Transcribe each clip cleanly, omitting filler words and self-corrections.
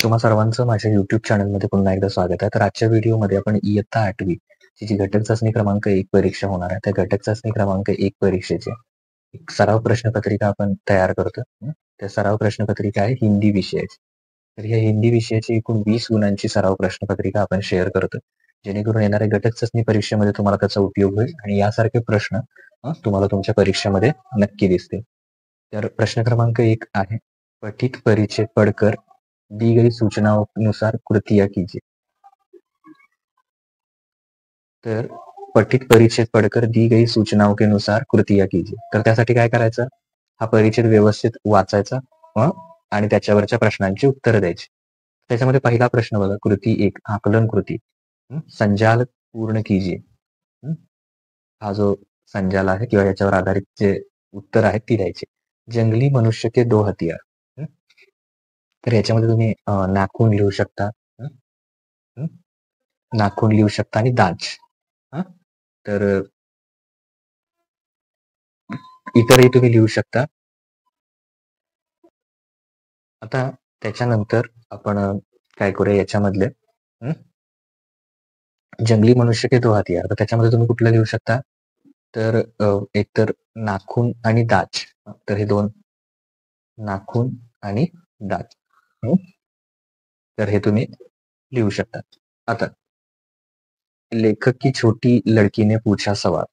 तुम्हा सर्वांचं माझ्या YouTube चॅनलमध्ये पुन्हा एकदा स्वागत आहे. तर आजच्या व्हिडिओमध्ये आपण इयत्ता 8वी ची जी घटक चाचणी क्रमांक 1 परीक्षा होणार आहे, त्या घटक चाचणी क्रमांक 1 परीक्षेची एक सराव प्रश्नपत्रिका आपण तयार करतो. त्या सराव प्रश्नपत्रिका आहे हिंदी विषयाची. तर ह्या हिंदी विषयाची एकूण 20 गुणांची सराव प्रश्नपत्रिका आपण शेअर करतो, जेणेकरून येणाऱ्या घटक चाचणी परीक्षेमध्ये तुम्हाला त्याचा उपयोग होईल आणि यासारखे प्रश्न तुम्हाला तुमच्या परीक्षेमध्ये नक्की दिसतील. तर प्रश्न क्रमांक 1 आहे, पठित परिचय पढ़कर दी गई सूचनानुसार कृतियां कीजिए. तर पठित परिच्छेद पढ़कर दी गई सूचनाओं के अनुसार कृतियां कीजिए. तर त्यासाठी काय करायचं, हा परिच्छेद व्यवस्थित वाचायचा आणि त्याच्यावरच्या प्रश्नांची उत्तर द्यायची. त्याच्यामध्ये पहिला प्रश्न बघा, कृती 1 आकलन कृती. संजाल पूर्ण कीजिए. हा जो संजाल आहे किंवा याच्यावर आधारित जे उत्तर आहेत ती द्यायची. जंगली मनुष्य के 2 हथियार. तर याच्यामध्ये तुम्ही नाखून लिहू शकता, नाखून लिहू शकता आणि दाज. तर इतरही तुम्ही लिहू शकता. आता त्याच्यानंतर आपण काय करूया, याच्यामधले जंगली मनुष्य के 2 हथियार. तर त्याच्यामध्ये तुम्ही कुठलं लिहू शकता, तर एकतर नाखून आणि दाज. तर हे 2 नाखून आणि दाज, तर हे तुम्ही लिहू शकता. आता लेखक की छोटी लड़की ने पूछा सवाल.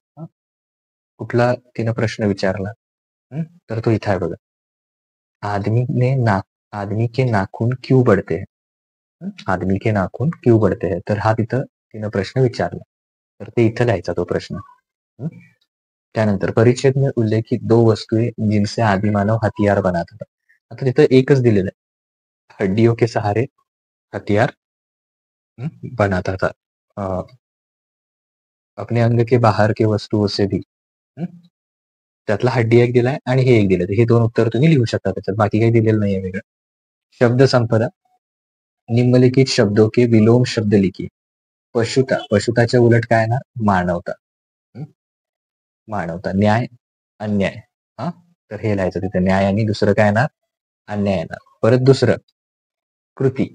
कुठला तिनं प्रश्न विचारला, तर तो इथं आहे बघा. आदमी के नाखून क्यों बढ़ते हैं. आदमी के नाखून क्यों बढ़ते हैं. तर हा तिथं तिनं प्रश्न विचारला, तर ते इथं लिहायचा तो प्रश्न. त्यानंतर परिच्छेद में उल्लेखित 2 वस्तुएं जिनसे आदिमानव हथियार बनाता था. आता तिथं एकच दिलेलं आहे, हड्डियों के सहारे हथियार बनाता था. अपने अंग के बाहर के वस्तुओं से भी. त्यातला हड्डी एक दिलाय आणि हे एक दिलं. हे 2 उत्तर तुम्ही लिहू शकता त्याच्यात, बाकी काही दिलेलं नाहीये वेगळं. शब्द संपदा, निम्नलिखित शब्दों के विलोम शब्द लिखिए. पशुता, पशुताच्या उलट काय ना, मानवता. मानवता. न्याय, अन्याय. तर हे लिहायचं तिथे, न्याय आणि दुसरं काय येणार, अन्याय येणार. परत दुसरं, कृती,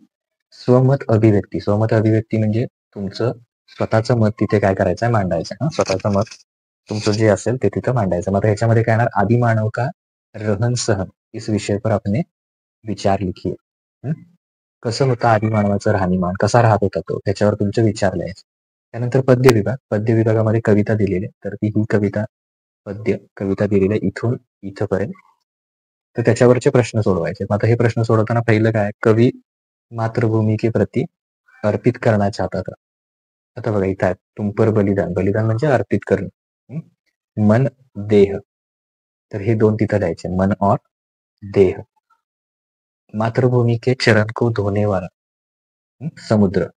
स्वमत अभिव्यक्ती. स्वमत अभिव्यक्ती म्हणजे तुमचं स्वतःचं मत तिथे काय करायचं आहे, मांडायचं. स्वतःचं मत तुमचं जे असेल ते तिथं मांडायचं. मग ह्याच्यामध्ये काय येणार, आदिमानव का रहन सहन इस विषय पर आपने विचार लिखिए. कसं होतं आदिमानवाचं राहणीमान, कसा राहत होता तो, त्याच्यावर तुमचे विचार लिहायचे. त्यानंतर पद्य विभाग. पद्य विभागामध्ये कविता दिलेली, तर ती ही कविता पद्य कविता दिलेली इथून इथपर्यंत. तर त्याच्यावरचे प्रश्न सोडवायचे. आता हे प्रश्न सोडवताना पहिलं काय, कवी मातृभूमी के प्रति अर्पित करना चाहता था. आता बघा इथं आहे, तुम पर बलिदान. बलिदान म्हणजे अर्पित करणं. मन देह, तर हे 2 तिथं द्यायचे, मन और देह. मातृभूमी के चरण को धोने वाला समुद्र.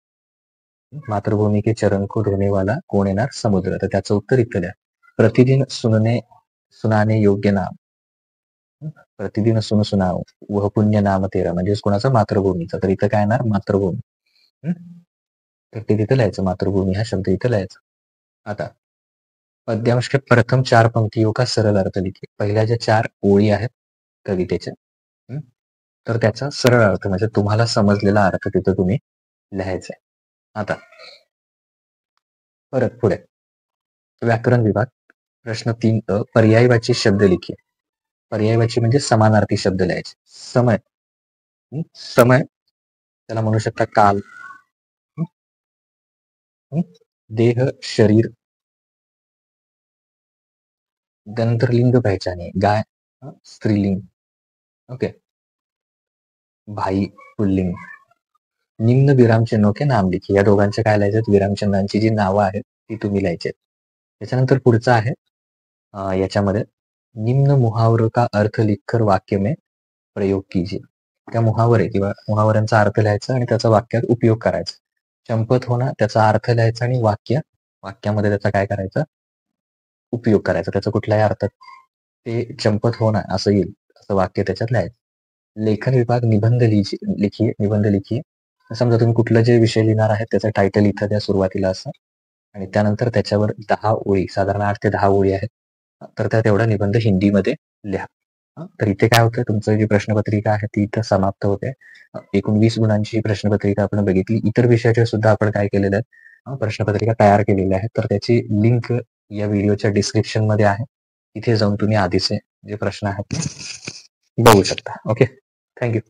मातृभूमी के चरण को धोने वाला कोण येणार, समुद्र. तर त्याचं उत्तर इथं द्या. प्रतिदिन सुनाने योग्य नाम. प्रतिदिन सुनाव वह पुण्य नाम तेरा, म्हणजेच कोणाचं, मातृभूमीचं. तर इथं काय येणार, मातृभूमी. तर ते तिथं लिहायचं, मातृभूमी हा शब्द इथं लिहायचा. आता पद्यांश के प्रथम 4 पंक्तियों का सरळ अर्थ लिखिए. पहिल्या ज्या 4 ओळी आहेत कवितेच्या, तर त्याचा सरळ अर्थ म्हणजे तुम्हाला समजलेला अर्थ तिथं तुम्ही लिहायचा आहे. आता परत पुढे व्याकरण विभाग. प्रश्न 3 पर्यायवाची शब्द लिखिए. पर्यायवाची म्हणजे समानार्थी शब्द लिहायचे. समय, समय त्याला म्हणू शकता काल. देह, शरीर. गंधर्लिंग पहचानिए, गाय स्त्रीलिंग. ओके. भाई पुल्लिंग. निम्न विरामचिन्हों के नाम लिखिए. या दोघांचे काय लिहायचे, विरामचिन्हांची जी नावं आहेत ती तुम्ही लिहायची. त्याच्यानंतर पुढचं आहे, याच्यामध्ये निम्न मुहावरों का अर्थ लिखकर वाक्य में प्रयोग कीजिए. त्या मुहावरे किंवा मुहावऱ्यांचा अर्थ लिहायचा आणि त्याचा वाक्यात उपयोग करायचा. चंपत होणं, त्याचा अर्थ लिहायचा आणि वाक्यामध्ये त्याचा काय करायचा, उपयोग करायचा. त्याचा कुठल्याही अर्थात ते चंपत होणं असं येईल, असं वाक्य त्याच्यात लिहायचं. लेखन विभाग. निबंध लिखिए. निबंध लिखिए. समजा तुम्ही कुठलं जे विषय लिहिणार आहे त्याचं टायटल इथं द्या सुरुवातीला असं, आणि त्यानंतर त्याच्यावर 10 ओळी, साधारण 8 ते 10 ओळी आहेत, तर त्या तेवढा निबंध हिंदीमध्ये लिहा. तर इथे काय होतं, तुमचं जी प्रश्नपत्रिका आहे ती इथं समाप्त होते. एकूण 20 गुणांची प्रश्नपत्रिका आपण बघितली. इतर विषयाच्या सुद्धा आपण काय केलेलं आहे, प्रश्नपत्रिका तयार केलेली आहे. तर त्याची लिंक या व्हिडिओच्या डिस्क्रिप्शन मध्ये आहे. इथे जाऊन तुम्ही आधीचे जे प्रश्न आहेत ते बघू शकता. Okay, thank you.